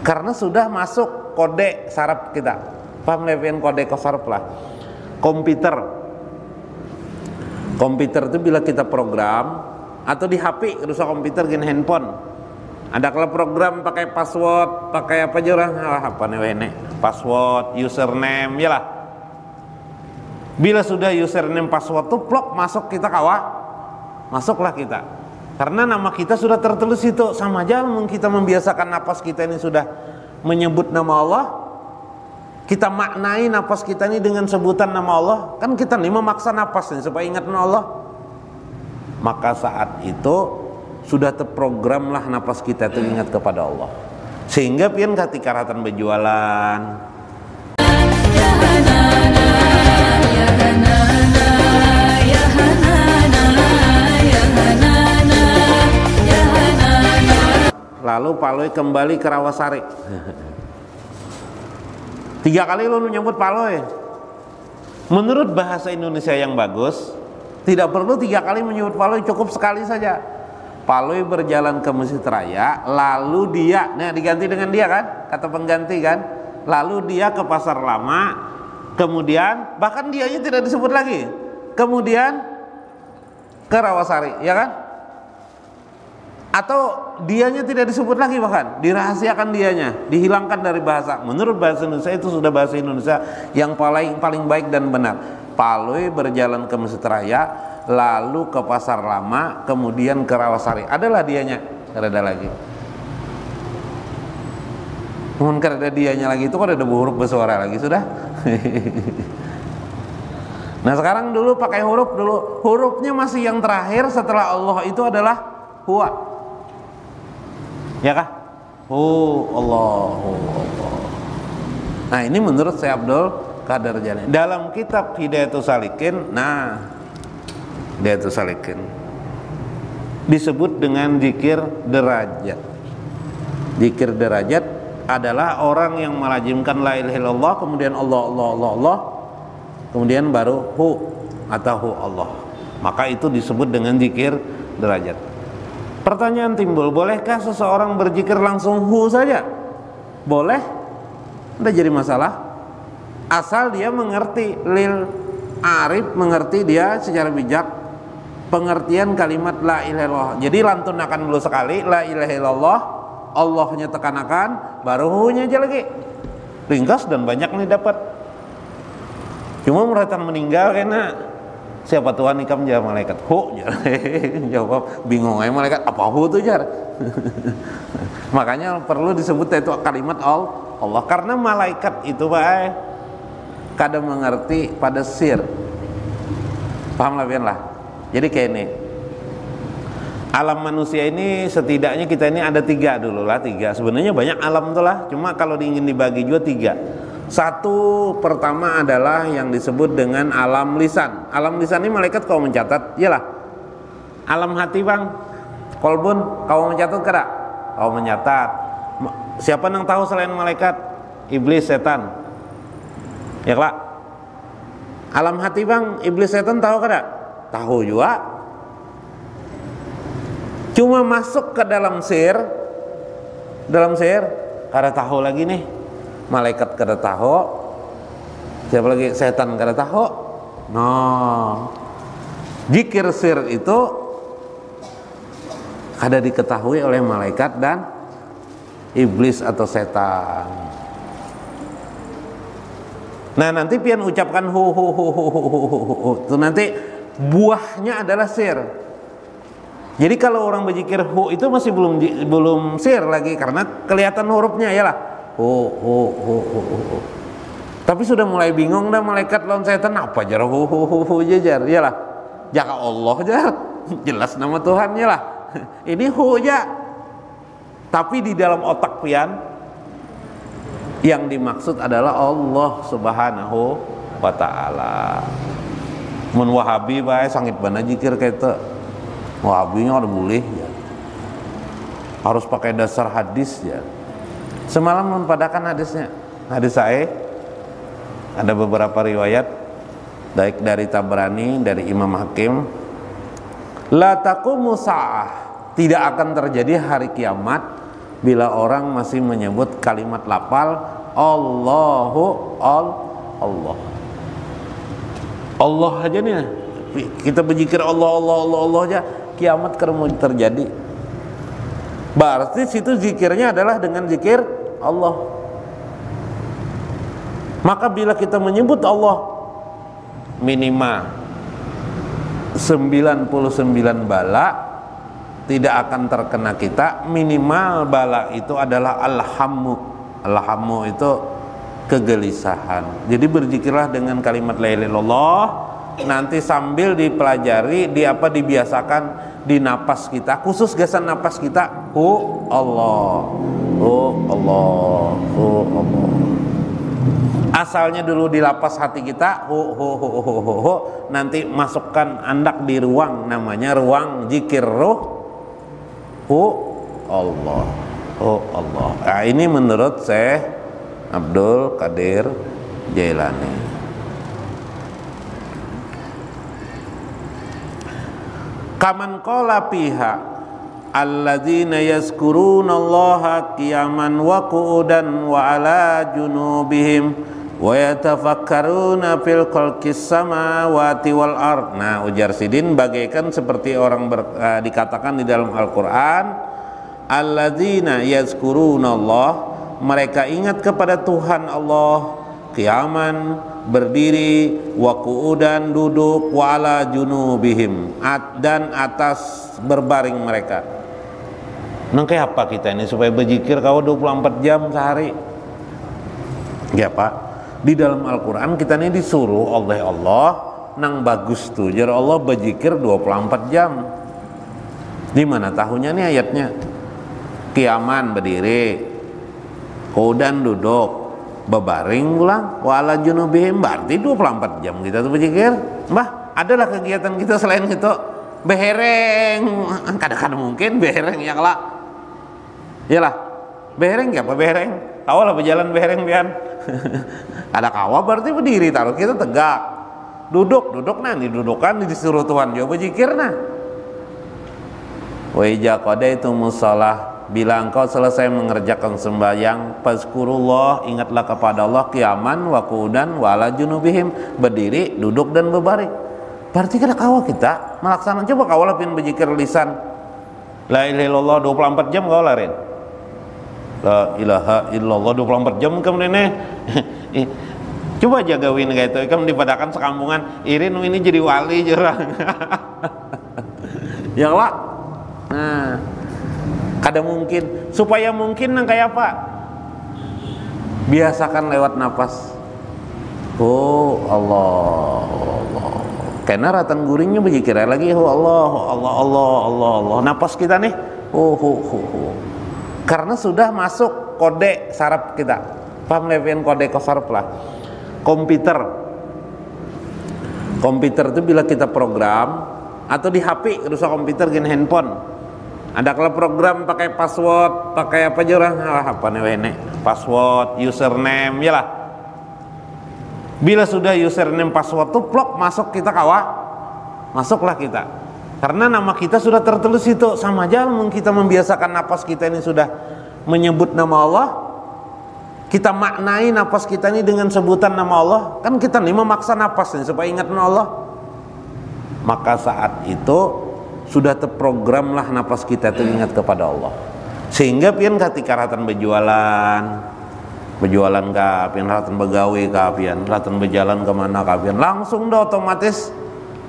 karena sudah masuk kode saraf kita. Paham levian kode saraf lah. Komputer itu bila kita program atau di HP, rusak komputer gini handphone. Ada kalau program pakai password, pakai apa aja orang apa nih password, username, ya lah. Bila sudah username password tuh plok masuk kita masuklah kita. Karena nama kita sudah tertulis itu, sama aja kita membiasakan napas kita ini sudah menyebut nama Allah. Kita maknai napas kita ini dengan sebutan nama Allah, kan kita nih memaksa napas nih supaya ingat nama Allah. Maka saat itu sudah terprogramlah napas kita itu ingat kepada Allah. Sehingga pian ketika ratan berjualan, lalu paloi kembali ke Rawasari. 3 kali lu nyebut paloi. Menurut bahasa Indonesia yang bagus, tidak perlu 3 kali menyebut paloi, cukup sekali saja. Paloi berjalan ke Masjid Raya, lalu dia, nah diganti dengan dia kan, kata pengganti kan, lalu dia ke Pasar Lama, kemudian bahkan dianya tidak disebut lagi, kemudian ke Rawasari, ya kan? Atau dianya tidak disebut lagi, bahkan dirahasiakan dianya, dihilangkan dari bahasa. Menurut bahasa Indonesia itu sudah bahasa Indonesia yang paling baik dan benar. Paloi berjalan ke Masjid Raya, lalu ke Pasar Lama, kemudian ke Rawasari. Adalah dianya, tidak ada lagi. Mungkin kada ada dianya lagi itu kan ada huruf bersuara lagi sudah. Nah sekarang dulu pakai huruf dulu, hurufnya masih yang terakhir setelah Allah itu adalah huwa. Ya kah? Allah. Nah ini menurut Syekh Abdul Qadir Jailani dalam kitab Hidayatus Salikin. Nah Hidayatus Salikin disebut dengan zikir derajat. Zikir derajat adalah orang yang melazimkan la ilaha illallah, kemudian Allah, kemudian baru hu atau hu Allah. Maka itu disebut dengan zikir derajat. Pertanyaan timbul, bolehkah seseorang berzikir langsung hu saja? Boleh, tidak jadi masalah. Asal dia mengerti, lil arif mengerti dia secara bijak pengertian kalimat la ilaha illallah. Jadi lantunakan dulu sekali la ilaha illallah, Allahnya tekanakan, baru hu-nya aja lagi. Ringkas dan banyak nih dapat. Cuma mereka meninggal karena siapa Tuhan ikam jar malaikat hu jar. Jawab bingung aja malaikat apa hu tuh jar. Makanya perlu disebut itu kalimat Allah, karena malaikat itu baik kadang mengerti pada sir. Paham lah. Jadi kayak ini, alam manusia ini setidaknya kita ini ada 3 dulu lah, 3. Sebenarnya banyak alam tuh lah, cuma kalau ingin dibagi juga 3. Satu pertama adalah yang disebut dengan alam lisan. Alam lisan ini malaikat kau mencatat, iyalah. Alam hati bang, kolbun kau mencatat kada? Kau mencatat. Siapa yang tahu selain malaikat? Iblis, setan. Ya kelak. Alam hati bang, iblis, setan tahu kada? Tahu juga. Cuma masuk ke dalam sir, kada tahu lagi nih. Malaikat kada tahu, siapa lagi? Setan kada tahu. No, zikir sir itu kada diketahui oleh malaikat dan iblis atau setan. Nah nanti pian ucapkan hu itu nanti buahnya adalah sir. Jadi kalau orang berzikir hu itu masih belum sir lagi karena kelihatan hurufnya ya lah. Tapi sudah mulai bingung dah malaikat lawan setan apa jar jar iyalah jaka Allah jar jelas nama Tuhan ya lah. Ini hu ya, tapi di dalam otak pian yang dimaksud adalah Allah Subhanahu wa ta'ala. Mun Wahabi bae sangit bana zikir kayak itu, Wahabinya ada boleh ya, harus pakai dasar hadis ya. Semalam mempadakan hadisnya, hadis saya ada beberapa riwayat baik dari Tabrani, dari Imam Hakim. La taqumu sa'ah, tidak akan terjadi hari kiamat bila orang masih menyebut kalimat lafal Allah. Allah aja nih, kita berzikir Allah aja, kiamat mau terjadi. Berarti situ zikirnya adalah dengan zikir Allah. Maka bila kita menyebut Allah, minimal 99 bala tidak akan terkena kita. Minimal bala itu adalah alhammu itu kegelisahan. Jadi berzikirlah dengan kalimat la ilaha illallah, nanti sambil dipelajari, dibiasakan di napas kita, khusus gasan napas kita, Allah. Asalnya dulu di lapas hati kita, nanti masukkan andak di ruang, namanya ruang zikir ruh, Allah. Nah, ini menurut Syekh Abdul Qadir Jailani. Kaman qala fiha alladzina yazkurunallaha qiyaman wa qu'udan wa ala junubihim wa yatafakkaruna fil khalqis samawati wal ard. Nah, ujar Sidin bagaikan seperti orang dikatakan di dalam Al-Qur'an, alladzina yazkurunallah, mereka ingat kepada Tuhan Allah, qiyaman berdiri, wa qu'udan duduk, wa ala junubihim dan atas berbaring mereka. Nang kayak apa kita ini supaya berzikir kau 24 jam sehari? Ya Pak, di dalam Al-Quran kita ini disuruh oleh Allah nang bagus tuh, jadi Allah berzikir 24 jam. Di mana tahunya nih ayatnya? Qiyaman berdiri, qu'udan duduk, bebaring ulang, wa ala junubihim, berarti 24 jam kita tuh berzikir. Mbah, adalah kegiatan kita selain itu. Behereng, kadang-kadang mungkin behereng ya kelak. Iyalah, behereng ya apa behereng? Kawal lah berjalan behereng pian. Ada kawal berarti berdiri, taruh kita tegak. Duduk nah didudukan, disuruh Tuhan juga berzikir nah. Wa ija qadaitumus shalah, bila engkau selesai mengerjakan sembahyang, fazkurullah, ingatlah kepada Allah, qiyaman wa qu'udan wa ala junubihim, berdiri, duduk dan berbaring. Berarti kada kawal kita melaksanakan. Coba kawal pin berzikir lisan la ilaha illallah 24 jam kawal larin. La ilaha illallah 24 jam kemudian coba jagawin kayak itu kan dipadakan sekampungan irin ini jadi wali jurang. Ya Pak. Nah, kada mungkin, supaya mungkin nang kayak apa? Biasakan lewat napas. Allah. Karena ratan guringnya berzikir lagi, Allah. Napas kita nih, karena sudah masuk kode saraf kita. Paham levian kode saraf lah. Komputer itu bila kita program atau di HP, rusak komputer gini handphone. Ada kalau program pakai password, pakai apa aja orang apa nih password, username, ya lah. Bila sudah username password tuh plok masuk kita masuklah kita. Karena nama kita sudah tertulis itu, sama aja kita membiasakan napas kita ini sudah menyebut nama Allah. Kita maknai napas kita ini dengan sebutan nama Allah. Kan kita nih memaksa napas nih supaya ingat nama Allah. Maka saat itu sudah terprogram lah napas kita itu ingat kepada Allah. Sehingga pian ketika ratan berjualan kapian, ratan begawe kapian, ratan berjalan kemana kapian, langsung dah otomatis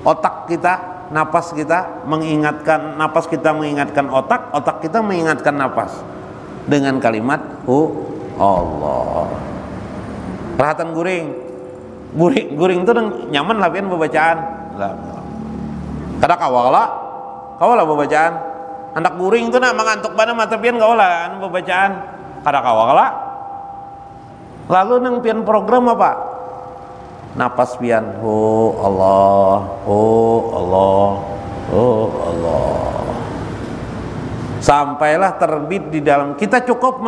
otak kita, napas kita mengingatkan, napas kita mengingatkan otak, otak kita mengingatkan napas dengan kalimat Allah. Ratan guring itu nyaman lah pian pembacaan. Kada kawal lah pembacaan. Anak guring itu nak mengantuk bana mata pian kawal lah pembacaan. Kada kawal lah. Lalu nang pian program apa? Napas pian, Allah. Sampailah terbit di dalam kita, cukup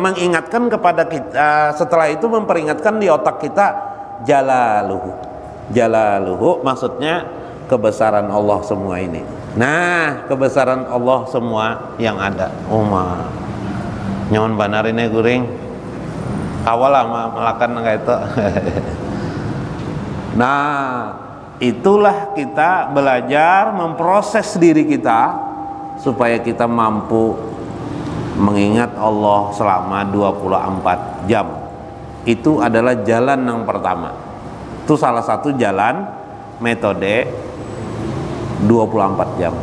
mengingatkan kepada kita, setelah itu memperingatkan di otak kita jalaluhu maksudnya kebesaran Allah semua ini. Nah, kebesaran Allah semua yang ada. nyaman benar ini guring awal lama melakukan kayak itu. Nah, itulah kita belajar memproses diri kita supaya kita mampu mengingat Allah selama 24 jam. Itu adalah jalan yang pertama. Itu salah satu jalan metode 24 jam.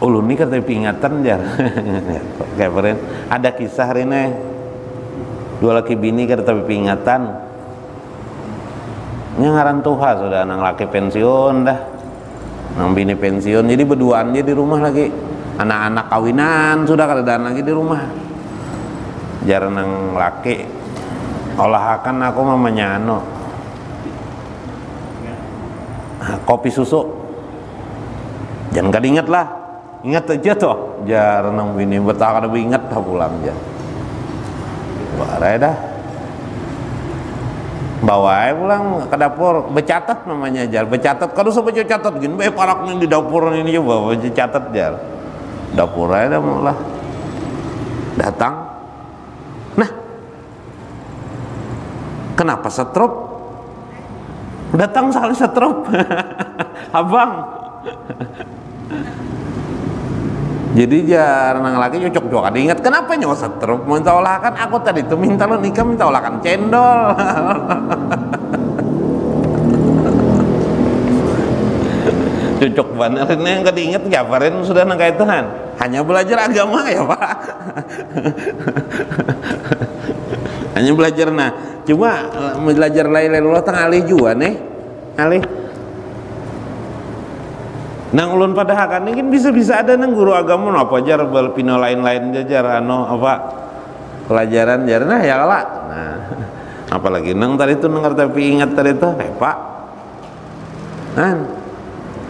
Ulun ini kata pingatan jar. Kayak kemarin ada kisah hari ini dua laki bini kata pingatan ngaran tuha sudah nang laki pensiun dah nang bini pensiun jadi berduaan dia di rumah lagi anak-anak kawinan sudah keadaan lagi di rumah jar nang laki olahakan aku mamanya kopi susu jangan kada ingat lah ingat aja toh jar nang bini betah kada ingat dah pulang jar barai dah bawa pulang ke dapur bercatat namanya jar bercatat kalau usah baca catat gini parak nih di dapur ini coba baca catat jar dapur aja malah datang nah kenapa setrop datang sekali setrop abang jadi jarang lagi cocok-cocok ada ingat kenapa nyawa setruk minta olahan aku tadi tuh minta lo nikah minta olahan cendol cocok banget ini yang kada ingat ngapain sudah nangka Tuhan hanya belajar agama ya Pak hanya belajar nah cuma belajar la ilaha illallah tang alih juga nih alih nang ulun pada hakan ini bisa-bisa ada nang guru agama apa jar pino lain-lain jajar apa pelajaran jar nah ya lah nah apalagi nang tadi itu nang tapi ingat tadi itu Pak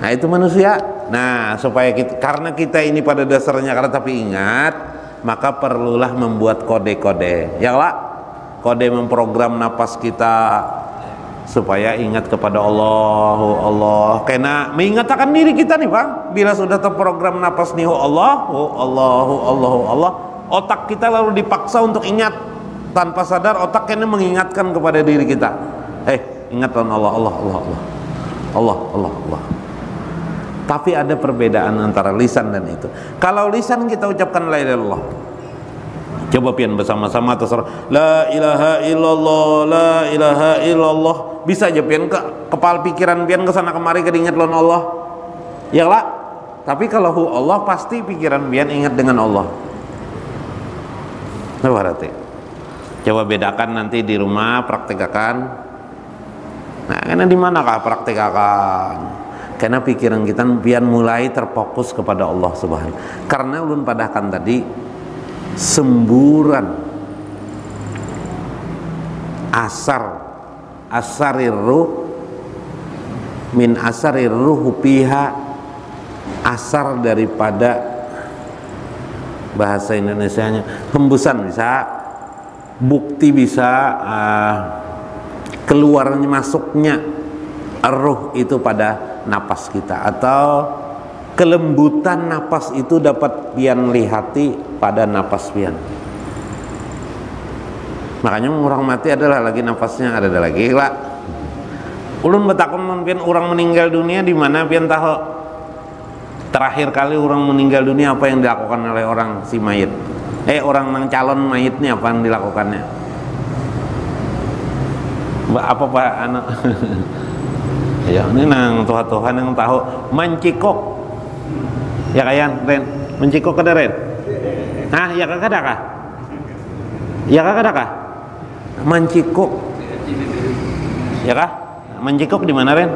nah itu manusia nah supaya kita karena kita ini pada dasarnya karena tapi ingat maka perlulah membuat kode-kode ya lah kode memprogram napas kita supaya ingat kepada Allah karena mengingatkan diri kita nih Bang bila sudah terprogram napas nih Allah otak kita lalu dipaksa untuk ingat tanpa sadar otak ini mengingatkan kepada diri kita ingatkan Allah tapi ada perbedaan antara lisan dan itu kalau lisan kita ucapkan la ilaha illallah coba pian bersama-sama terserah la ilaha illallah bisa aja pian kepala pikiran pian kesana kemari kedingat lon Allah ya lah tapi kalau Allah pasti pikiran pian ingat dengan Allah berarti coba bedakan nanti di rumah praktekkan nah karena di manakah praktekkan karena pikiran kita pian mulai terfokus kepada Allah subhanahu karena ulun padahkan tadi semburan asarir ruh min asarir ruh piha asar daripada bahasa Indonesianya hembusan bisa bukti bisa keluarnya masuknya ruh itu pada napas kita atau kelembutan napas itu dapat pian lihati pada napas pian makanya orang mati adalah lagi nafasnya ada lagi lah ulun betakun pian orang meninggal dunia di mana pian tahu terakhir kali orang meninggal dunia apa yang dilakukan oleh orang si mayit orang yang calon mayitnya apa yang dilakukannya apa Pak anak ya ini nang Tuhan yang tahu mencikok ya kayan Ren mencikok kada Ren ya kakak mencikok ya kah mencikok di mana Ren